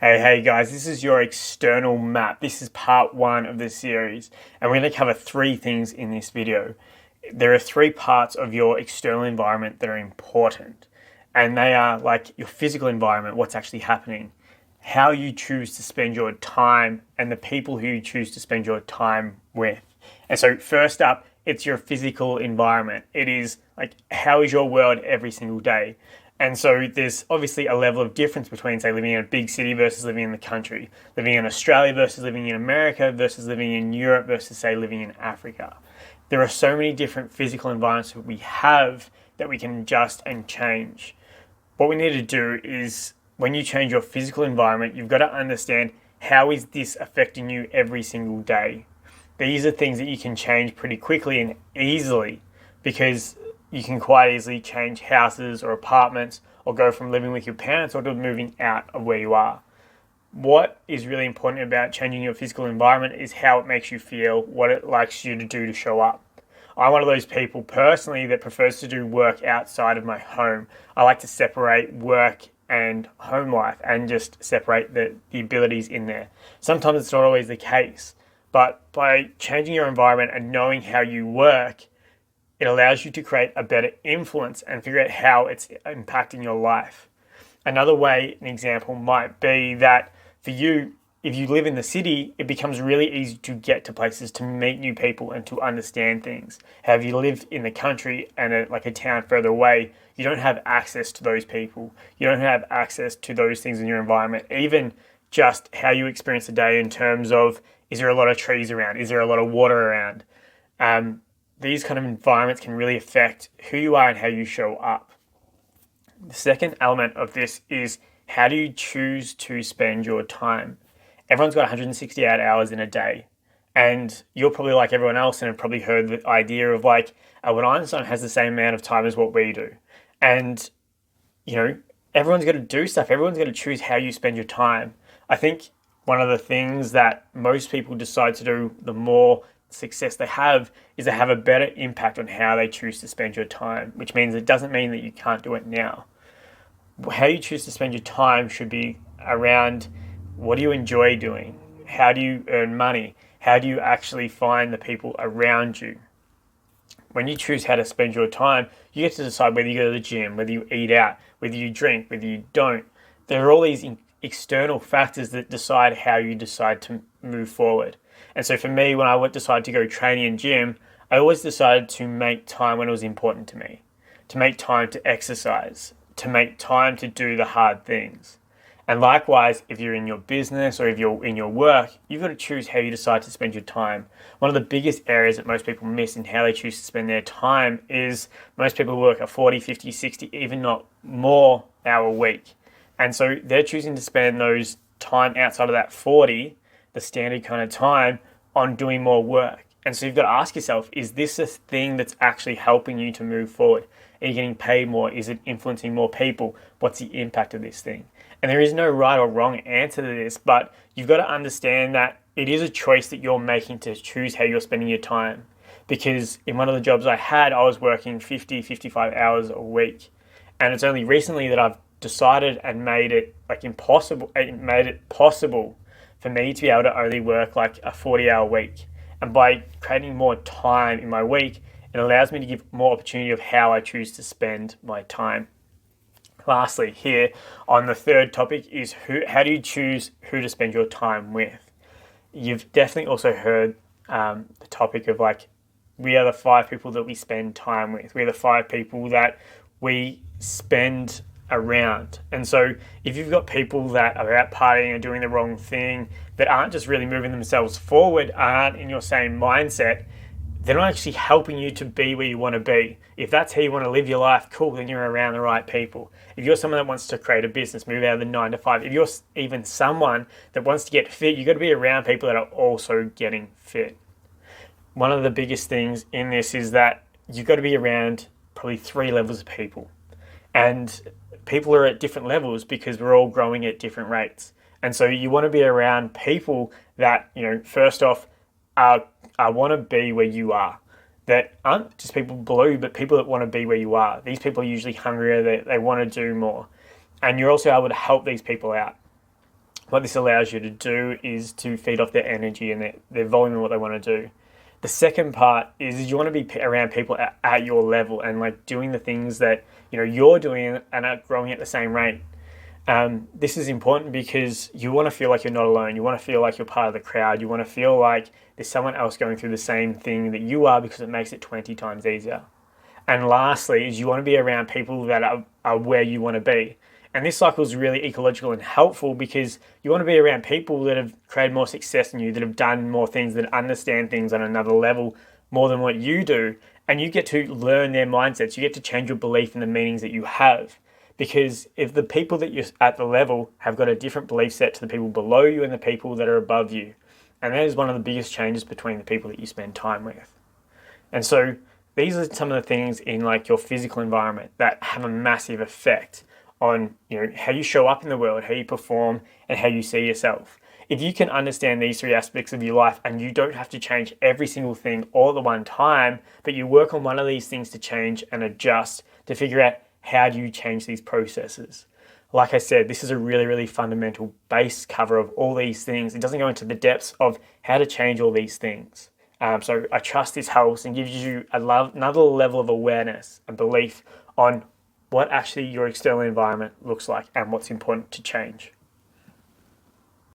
Hey guys, this is your external map. This is part one of the series, and we're going to cover three things in this video. There are three parts of your external environment that are important, and they are like your physical environment, what's actually happening, how you choose to spend your time, and the people who you choose to spend your time with. And so, first up, it's your physical environment. It is like, how is your world every single day? And so there's obviously a level of difference between, say, living in a big city versus living in the country, living in Australia versus living in America versus living in Europe versus, say, living in Africa. There are so many different physical environments that we have that we can adjust and change. What we need to do is, when you change your physical environment, you've got to understand, how is this affecting you every single day? These are things that you can change pretty quickly and easily, because you can quite easily change houses or apartments, or go from living with your parents or to moving out of where you are. What is really important about changing your physical environment is how it makes you feel, what it likes you to do to show up. I'm one of those people personally that prefers to do work outside of my home. I like to separate work and home life and just separate the abilities in there. Sometimes it's not always the case, but by changing your environment and knowing how you work, it allows you to create a better influence and figure out how it's impacting your life. Another way, an example might be that for you, if you live in the city, it becomes really easy to get to places, to meet new people and to understand things. However, if you live in the country and like a town further away, you don't have access to those people. You don't have access to those things in your environment. Even just how you experience the day in terms of, is there a lot of trees around? Is there a lot of water around? These kind of environments can really affect who you are and how you show up. The second element of this is, how do you choose to spend your time? Everyone's got 168 hours in a day. And you're probably like everyone else and have probably heard the idea of like, Albert Einstein has the same amount of time as what we do. And, everyone's got to do stuff. Everyone's got to choose how you spend your time. I think one of the things that most people decide to do, the more success they have, is they have a better impact on how they choose to spend your time, which means it doesn't mean that you can't do it now. How you choose to spend your time should be around, what do you enjoy doing? How do you earn money? How do you actually find the people around you? When you choose how to spend your time, you get to decide whether you go to the gym, whether you eat out, whether you drink, whether you don't. There are all these external factors that decide how you decide to move forward. And so for me, when I decided to go training in gym, I always decided to make time when it was important to me, to make time to exercise, to make time to do the hard things. And likewise, if you're in your business or if you're in your work, you've got to choose how you decide to spend your time. One of the biggest areas that most people miss in how they choose to spend their time is, most people work a 40, 50, 60, even not more hour week. And so they're choosing to spend those time outside of that 40, the standard kind of time, on doing more work. And so you've got to ask yourself, is this a thing that's actually helping you to move forward? Are you getting paid more? Is it influencing more people? What's the impact of this thing? And there is no right or wrong answer to this, but you've got to understand that it is a choice that you're making to choose how you're spending your time. Because in one of the jobs I had, I was working 50, 55 hours a week. And it's only recently that I've decided and made it possible for me to be able to only work like a 40-hour week. And by creating more time in my week, it allows me to give more opportunity of how I choose to spend my time. Lastly, here on the third topic is, how do you choose who to spend your time with? You've definitely also heard the topic of like, we are the 5 people that we spend time with. We're the 5 people that we spend around. And so if you've got people that are out partying and doing the wrong thing, that aren't just really moving themselves forward, aren't in your same mindset, they're not actually helping you to be where you want to be. If that's how you want to live your life, cool, then you're around the right people. If you're someone that wants to create a business, move out of the 9 to 5, if you're even someone that wants to get fit, you've got to be around people that are also getting fit. One of the biggest things in this is that you've got to be around probably 3 levels of people. And people are at different levels because we're all growing at different rates. And so you want to be around people that, first off, I want to be where you are. That aren't just people below you, but people that want to be where you are. These people are usually hungrier, they want to do more. And you're also able to help these people out. What this allows you to do is to feed off their energy and their volume and what they want to do. The second part is you want to be around people at your level and like doing the things that you're doing and are growing at the same rate. This is important because you want to feel like you're not alone. You want to feel like you're part of the crowd. You want to feel like there's someone else going through the same thing that you are, because it makes it 20 times easier. And lastly is you want to be around people that are where you want to be. And this cycle is really ecological and helpful because you want to be around people that have created more success than you, that have done more things, that understand things on another level more than what you do. And you get to learn their mindsets. You get to change your belief in the meanings that you have. Because if the people that you're at the level have got a different belief set to the people below you and the people that are above you. And that is one of the biggest changes between the people that you spend time with. And so these are some of the things in like your physical environment that have a massive effect on how you show up in the world, how you perform, and how you see yourself. If you can understand these three aspects of your life and you don't have to change every single thing all at one time, but you work on one of these things to change and adjust to figure out how do you change these processes. Like I said, this is a really, really fundamental base cover of all these things. It doesn't go into the depths of how to change all these things. So I trust this helps and gives you another level of awareness and belief on what actually your external environment looks like and what's important to change.